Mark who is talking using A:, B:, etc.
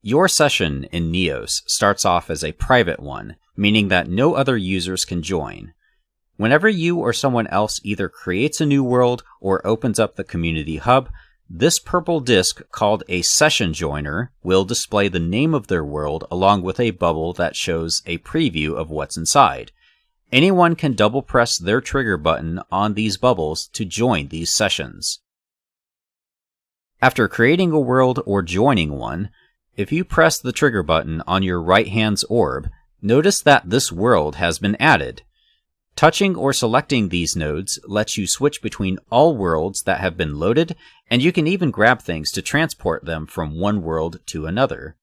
A: Your session in Neos starts off as a private one, meaning that no other users can join. Whenever you or someone else either creates a new world or opens up the community hub, this purple disk called a session joiner will display the name of their world along with a bubble that shows a preview of what's inside. Anyone can double press their trigger button on these bubbles to join these sessions. After creating a world or joining one, if you press the trigger button on your right hand's orb, notice that this world has been added. Touching or selecting these nodes lets you switch between all worlds that have been loaded, and you can even grab things to transport them from one world to another.